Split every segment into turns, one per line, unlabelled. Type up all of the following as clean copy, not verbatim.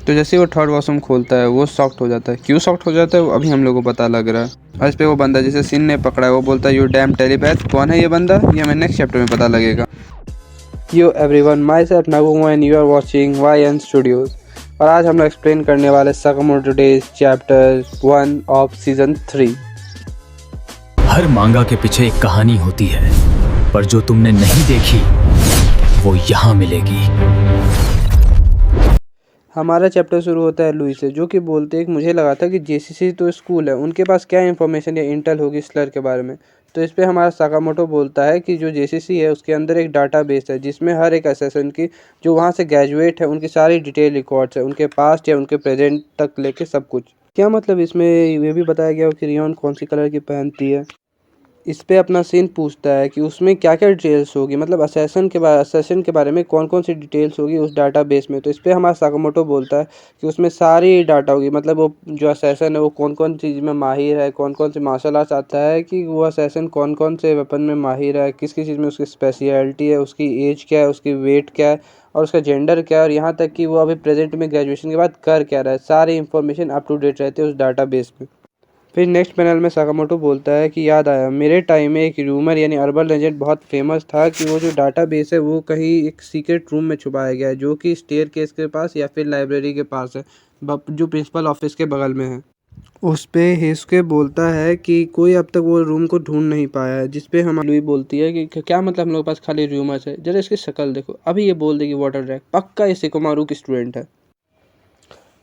तो जैसे ही वो थर्ड वॉशरूम खोलता है वो शॉक्ड हो जाता है। क्यों शॉक्ड हो जाता है वो अभी हम लोग को पता लग रहा है। और इस पे वो बंदा जिसे सिन ने पकड़ा है वो बोलता है यू डैम टेलीपैथ। कौन है ये बंदा, ये हमें नेक्स्ट चैप्टर में पता लगेगा। Yo everyone, myself Nagumo and you are watching YN Studios। और आज हम लोग एक्सप्लेन करने वाले Sakamoto Days chapter 1 off season 3।
हर मांगा के पीछे एक कहानी होती है, पर जो तुमने नहीं देखी वो यहाँ मिलेगी।
हमारा चैप्टर शुरू होता है लुई से, जो कि बोलते हैं कि मुझे लगा था कि जेसीसी तो स्कूल है, उनके पास क्या इन्फॉर्मेशन या इंटेल होगी स्लर के बारे में। तो इस पे हमारा साकामोटो बोलता है कि जो जेसीसी है उसके अंदर एक डाटाबेस है जिसमें हर एक असैसिन की जो वहाँ से ग्रेजुएट है उनकी सारी डिटेल रिकॉर्ड्स है, उनके पास्ट या उनके प्रेजेंट तक लेके सब कुछ। क्या मतलब इसमें ये भी बताया गया हो कि रियोन कौन सी कलर की पहनती है। इस पे अपना सीन पूछता है कि उसमें क्या क्या डिटेल्स होगी, मतलब असैसिन के बारे में कौन कौन सी डिटेल्स होगी उस डाटाबेस में। तो इस पे हमारा साकामोटो बोलता है कि उसमें सारी डाटा होगी, मतलब वो जो असैसिन है वो कौन कौन चीज़ में माहिर है, कौन कौन से मार्शल आर्ट्स आता है, कि वो असैसिन कौन कौन से वेपन में माहिर है, किस किस चीज़ में उसकी स्पेशलिटी है, उसकी एज क्या है, उसकी वेट क्या है और उसका जेंडर क्या है, और यहाँ तक कि वो अभी प्रेजेंट में ग्रेजुएशन के बाद कर क्या रहा है। सारी इंफॉर्मेशन अप टू डेट रहती है उस डाटाबेस में। फिर नेक्स्ट पैनल में साकामोटो बोलता है कि याद आया, मेरे टाइम में एक रूमर यानी अर्बन लेजेंड बहुत फेमस था कि वो जो डाटाबेस है वो कहीं एक सीक्रेट रूम में छुपाया गया है, जो कि स्टेयर केस के पास या फिर लाइब्रेरी के पास है, जो प्रिंसिपल ऑफिस के बगल में है। उस पे हिसके बोलता है कि कोई अब तक वो रूम को ढूंढ नहीं पाया है, जिस पे हम लुई बोलती है कि क्या मतलब हम लोग के पास खाली रूमर्स है, जरा इसकी शक्ल देखो, अभी ये बोल देगी वाटर ड्रैग, पक्का ये सिकोमारू की स्टूडेंट है।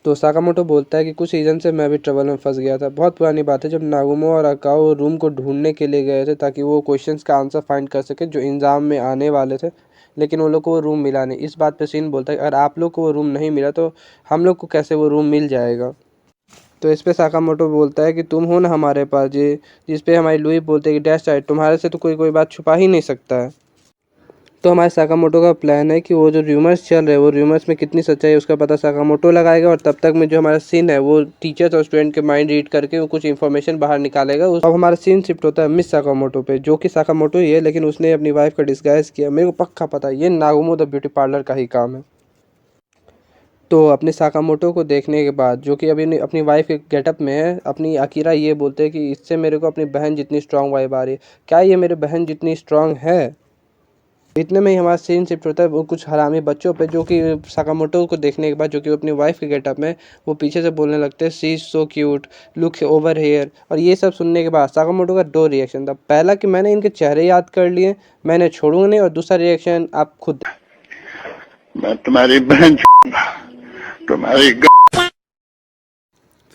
तो साकामोटो बोलता है कि कुछ सीजन से मैं भी ट्रबल में फंस गया था। बहुत पुरानी बात है जब नागुमो और अकाओ रूम को ढूंढने के लिए गए थे ताकि वो क्वेश्चंस का आंसर फाइंड कर सके जो एग्जाम में आने वाले थे, लेकिन वो लोग को वो रूम मिला नहीं। इस बात पे सीन बोलता है अगर आप लोग को वो रूम नहीं मिला तो हम लोग को कैसे वो रूम मिल जाएगा। तो इस पे साकामोटो बोलता है कि तुम हो ना हमारे पास जी, जिस पे हमारी लुई बोलते हैं कि डैश साइड तुम्हारे से तो कोई बात छुपा ही नहीं सकता है। तो हमारे साकामोटो का प्लान है कि वो जो र्यूमर्स चल रहे हैं वो र्यूमर्स में कितनी सच्चाई है उसका पता साकामोटो लगाएगा, और तब तक में जो हमारा सीन है वो टीचर्स और स्टूडेंट के माइंड रीड करके वो कुछ इन्फॉर्मेशन बाहर निकालेगा। अब हमारा सीन शिफ्ट होता है मिस साकामोटो पे, जो कि साकामोटो ही है लेकिन उसने अपनी वाइफ का डिस्गाइज किया। मेरे को पक्का पता है ये नागुमो द ब्यूटी पार्लर का ही काम है। तो अपने साकामोटो को देखने के बाद, जो कि अभी अपनी वाइफ के गेटअप में है, अपनी अकीरा ये बोलते हैं कि इससे मेरे को अपनी बहन जितनी स्ट्रांग वाइब आ रही है। क्या ये मेरी बहन जितनी स्ट्रांग है? इतने में ही हमारा सीन शिफ्ट होता है वो कुछ हरामी बच्चों पे, जो कि साकामोटो को देखने के बाद, जो कि वो अपनी वाइफ के गेटअप में, वो पीछे से बोलने लगते हैं she is so cute, look over here. और ये सब सुनने के बाद साकामोटो का दो रिएक्शन था। पहला कि मैंने इनके चेहरे याद कर लिए, मैंने छोड़ूंगा नहीं, और दूसरा रिएक्शन आप खुद,
मैं तुम्हारी बहन तुम्हारी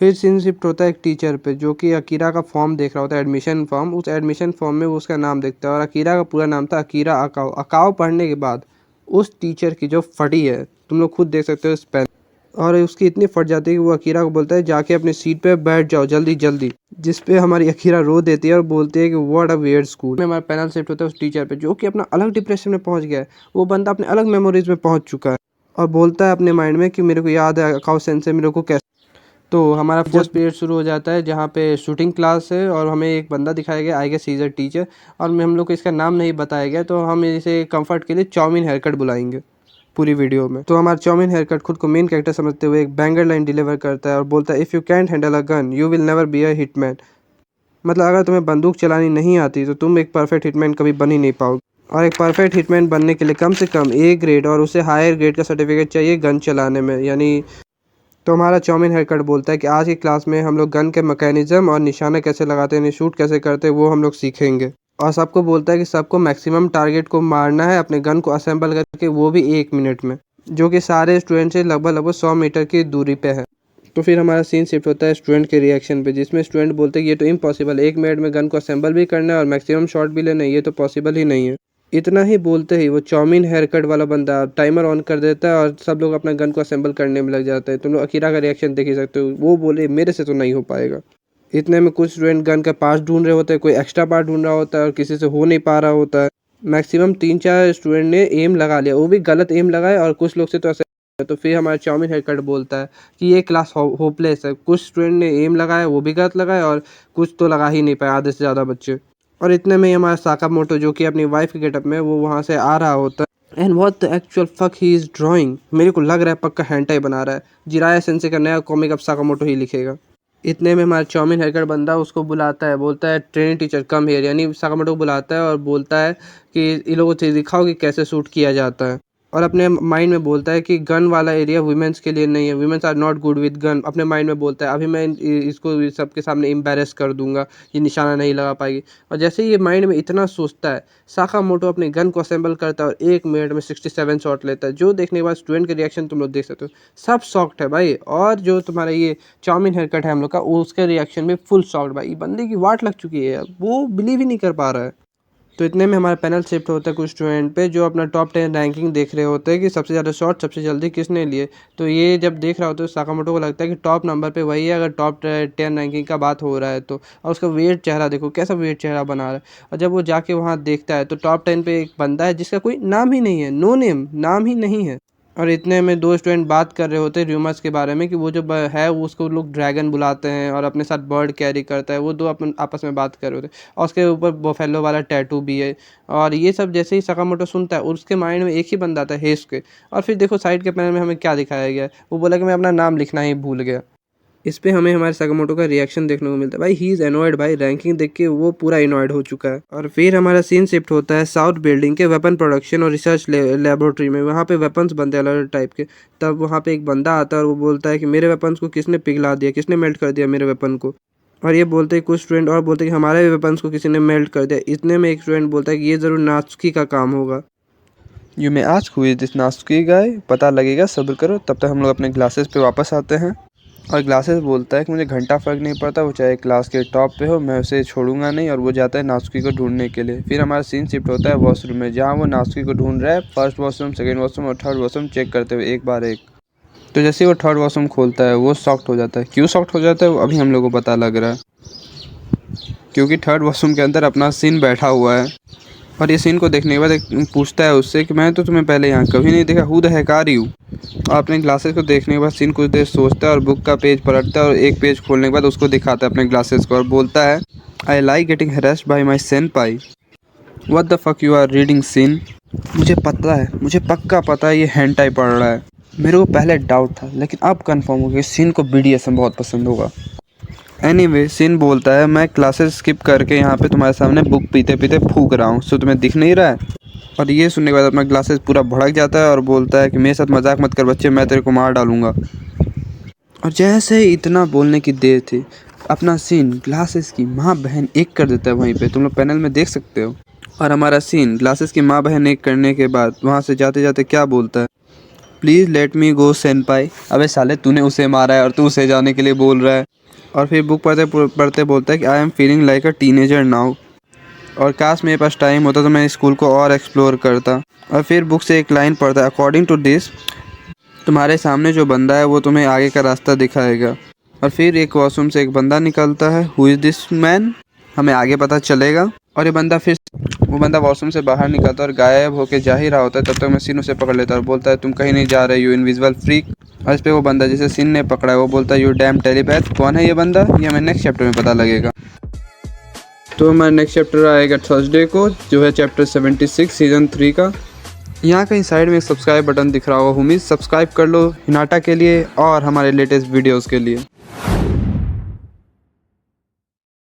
फिर सीन शिफ्ट होता है एक टीचर पे, जो कि अकीरा का फॉर्म देख रहा होता है, एडमिशन फॉर्म। उस एडमिशन फॉर्म में वो उसका नाम देखता है और अकीरा का पूरा नाम था अकीरा अकाओ। अकाओ पढ़ने के बाद उस टीचर की जो फटी है, तुम लोग खुद देख सकते हो इस पेन, और उसकी इतनी फट जाती है कि वो अकीरा को बोलता है जाके अपनी सीट पे बैठ जाओ जल्दी जल्दी, जिस पे हमारी अकीरा रो देती है और बोलती है कि व्हाट अ वियर्ड स्कूल। में हमारा पैनल शिफ्ट होता है उस टीचर पे, जो कि अपना अलग डिप्रेशन में पहुंच गया है। वो बंदा अपने अलग मेमोरीज में पहुंच चुका है और बोलता है अपने माइंड में कि मेरे को याद है अकाओ सेंसे मेरे को कैसे। तो हमारा फर्स्ट पीरियड शुरू हो जाता है जहाँ पे शूटिंग क्लास है और हमें एक बंदा दिखाया गया, आई गेस सीजर टीचर, और हम लोग को इसका नाम नहीं बताया गया, तो हम इसे कंफर्ट के लिए चाउमीन हेयर कट बुलाएंगे पूरी वीडियो में। तो हमारा चाउमीन हेयर कट खुद को मेन कैरेक्टर समझते हुए एक बैंगर लाइन डिलीवर करता है और बोलता है if you can't handle a gun you will never be a hitman. मतलब अगर तुम्हें बंदूक चलानी नहीं आती तो तुम एक परफेक्ट हिटमैन कभी बन ही नहीं पाओगे, और एक परफेक्ट हिटमैन बनने के लिए कम से कम ए ग्रेड और उससे हायर ग्रेड का सर्टिफिकेट चाहिए गन चलाने में, यानी। तो हमारा चाउमीन हेयर कट बोलता है कि आज की क्लास में हम लोग गन के मैकेनिज्म और निशाना कैसे लगाते हैं, शूट कैसे करते हैं, वो हम लोग सीखेंगे। और सबको बोलता है कि सबको मैक्सिमम टारगेट को मारना है अपने गन को असेंबल करके, वो भी 1 मिनट में, जो कि सारे स्टूडेंट से लगभग 100 मीटर की दूरी पे है। तो फिर हमारा सीन शिफ्ट होता है स्टूडेंट के रिएक्शन पे, जिसमें स्टूडेंट बोलते हैं कि ये तो इम्पॉसिबल है, 1 मिनट में गन को असेंबल भी करना है और मैक्सिमम शॉट भी लेना है, ये तो पॉसिबल ही नहीं है। इतना ही बोलते ही वो चाउमीन हेयर कट वाला बंदा टाइमर ऑन कर देता है और सब लोग अपना गन को असेंबल करने में लग जाते हैं। तुम लोग अकीरा का रिएक्शन देख ही सकते हो, वो बोले मेरे से तो नहीं हो पाएगा। इतने में कुछ स्टूडेंट गन का पार्ट ढूंढ रहे होते हैं, कोई एक्स्ट्रा पार्ट ढूंढ रहा होता है और किसी से हो नहीं पा रहा होता है। मैक्सिमम 3-4 स्टूडेंट ने एम लगा लिया, वो भी गलत एम लगाए, और कुछ लोग से तो ऐसे। तो फिर हमारा चाउमीन हेयर कट बोलता है कि ये क्लास होपलेस है, कुछ स्टूडेंट ने एम लगाया वो भी गलत लगाया और कुछ तो लगा ही नहीं पाया, आधे से ज़्यादा बच्चे। और इतने में ही हमारा साकामोटो, जो कि अपनी वाइफ के गेटअप में वो वहाँ से आ रहा होता है, and what the actual fuck he is drawing. मेरे को लग रहा है पक्का हेंटाई बना रहा है। जिराया सेंसे का नया कॉमिक अब साकामोटो ही लिखेगा। इतने में हमारा चाउमीन हेयरकट बंदा उसको बुलाता है, बोलता है ट्रेनिंग टीचर कम हियर, यानी साकामोटो को बुलाता है और बोलता है कि इन लोगों को दिखाओ कि कैसे शूट किया जाता है। और अपने माइंड में बोलता है कि गन वाला एरिया वुमेन्स के लिए नहीं है, womens are not good with gun. अपने माइंड में बोलता है अभी मैं इसको सबके सामने एम्बेरस कर दूंगा, ये निशाना नहीं लगा पाएगी। और जैसे ही ये माइंड में इतना सोचता है, साकामोटो अपने गन को असेंबल करता है और 1 मिनट में 67 शॉट लेता है, जो देखने के बाद स्टूडेंट के रिएक्शन तुम लोग देख सकते हो, सब शॉक्ड है भाई। और जो तुम्हारा ये चाउमीन हेयरकट है हम लोग का, उसके रिएक्शन में फुल शॉक्ड भाई, बंदे की वाट लग चुकी है, वो बिलीव ही नहीं कर पा रहा है। तो इतने में हमारा पैनल शिफ्ट होता है कुछ स्टूडेंट पे जो अपना टॉप 10 रैंकिंग देख रहे होते हैं कि सबसे ज़्यादा शॉट सबसे जल्दी किसने लिए। तो ये जब देख रहा होता है साकामोटो को लगता है कि टॉप नंबर पे वही है, अगर टॉप 10 रैंकिंग का बात हो रहा है तो। और उसका वेट चेहरा देखो, कैसा वेट चेहरा बना रहा है। और जब वो जाके वहाँ देखता है तो टॉप 10 पे एक बंदा है जिसका कोई नाम ही नहीं है, नो नेम, नाम ही नहीं है। और इतने में 2 स्टूडेंट बात कर रहे होते हैं र्यूमर्स के बारे में कि वो जो है वो उसको लोग ड्रैगन बुलाते हैं और अपने साथ बर्ड कैरी करता है। वो 2 अपन आपस में बात कर रहे होते हैं और उसके ऊपर बफेलो वाला टैटू भी है। और ये सब जैसे ही साकामोटो सुनता है और उसके माइंड में एक ही बंदा आता है हेसुके। और फिर देखो साइड के पैनल में हमें क्या दिखाया गया है, वो बोला कि मैं अपना नाम लिखना ही भूल गया। इस पे हमें हमारे साकामोटो का रिएक्शन देखने को मिलता है, भाई ही इज़ एनॉयड, भाई रैंकिंग देख के वो पूरा एनॉयड हो चुका है। और फिर हमारा सीन शिफ्ट होता है साउथ बिल्डिंग के वेपन प्रोडक्शन और रिसर्च लेबोरेटरी में। वहाँ पे वेपन्स बनते हैं अलग अलग टाइप के। तब वहाँ पे एक बंदा आता है और वो बोलता है कि मेरे वेपन्स को किसने पिघला दिया, किसने मेल्ट कर दिया मेरे वेपन को। और ये बोलते हैं कुछ स्टूडेंट और बोलते हैं कि हमारे वेपन्स को किसी ने मेल्ट कर दिया। इतने में एक स्टूडेंट बोलता है कि ये ज़रूर नात्सुकी का काम होगा। You may ask who is this Natsuki guy, पता लगेगा, सब्र करो। तब तक हम लोग अपने क्लासेस पे वापस आते हैं और ग्लासेस बोलता है कि मुझे घंटा फ़र्क नहीं पड़ता, वो चाहे क्लास के टॉप पे हो, मैं उसे छोड़ूंगा नहीं। और वो जाता है नात्सुकी को ढूंढने के लिए। फिर हमारा सीन शिफ्ट होता है वॉशरूम में, जहाँ वो नात्सुकी को ढूंढ रहा है। फर्स्ट वॉशरूम, सेकंड वॉशरूम और थर्ड वॉशरूम चेक करते हुए एक बार एक। तो जैसे वो थर्ड वॉशरूम खोलता है वो शॉक्ड हो जाता है। क्यों शॉक्ड हो जाता है वो अभी हम लोग को पता लग रहा है, क्योंकि थर्ड वॉशरूम के अंदर अपना सीन बैठा हुआ है। और ये सीन को देखने के बाद एक पूछता है उससे कि मैं तो तुम्हें पहले यहाँ कभी नहीं देखा, who the heck are you. और अपने ग्लासेस को देखने के बाद सीन कुछ देर सोचता है और बुक का पेज पलटता है और एक पेज खोलने के बाद उसको दिखाता है अपने ग्लासेस को और बोलता है I like getting harassed by my senpai. What the fuck you are reading scene. मुझे पता है, मुझे पक्का पता है ये हेंटाई पढ़ रहा है। मेरे को पहले डाउट था लेकिन अब कन्फर्म हो गया सीन को BDSM बहुत पसंद होगा। एनीवे सीन बोलता है मैं क्लासेस स्किप करके यहाँ पे तुम्हारे सामने बुक पीते पीते फूक रहा हूँ, सो तुम्हें दिख नहीं रहा है। और ये सुनने के बाद अपना ग्लासेस पूरा भड़क जाता है और बोलता है कि मेरे साथ मजाक मत कर बच्चे, मैं तेरे को मार डालूंगा। और जैसे ही इतना बोलने की देर थी, अपना सीन ग्लासेस की माँ बहन एक कर देता है वहीं पे, तुम लोग पैनल में देख सकते हो। और हमारा सीन ग्लासेस की माँ बहन एक करने के बाद वहाँ से जाते जाते क्या बोलता है, प्लीज़ लेट मी गो सेनपाई। अबे साले तूने उसे मारा है और तू उसे जाने के लिए बोल रहा है। और फिर बुक पढ़ते पढ़ते बोलता है कि I am feeling like a teenager now. और काश मेरे पास टाइम होता तो मैं स्कूल को और एक्सप्लोर करता। और फिर बुक से एक लाइन पढ़ता है, अकॉर्डिंग टू दिस तुम्हारे सामने जो बंदा है वो तुम्हें आगे का रास्ता दिखाएगा। और फिर एक वॉशरूम से एक बंदा निकलता है, हु इज़ दिस मैन, हमें आगे पता चलेगा। और ये बंदा फिर वो बंदा वॉशरूम से बाहर निकलता है और गायब होकर जा ही रहा होता है। तब तक मैं सीन उसे पकड़ लेता है और बोलता है तुम कहीं नहीं जा रहे, यू इनविजिबल फ्रीक। और इस पर वो बंदा जिसे सीन ने पकड़ा है वो बोलता है यू डैम टेलीपैथ। कौन है ये बंदा, ये हमें नेक्स्ट चैप्टर में पता लगेगा। तो हमारा नेक्स्ट चैप्टर आएगा थर्सडे को, जो है चैप्टर 76 सीज़न 3 का। यहाँ कहीं साइड में एक सब्सक्राइब बटन दिख रहा होगा, उम्मीद सब्सक्राइब कर लो हिनाटा के लिए और हमारे लेटेस्ट वीडियोज़ के लिए।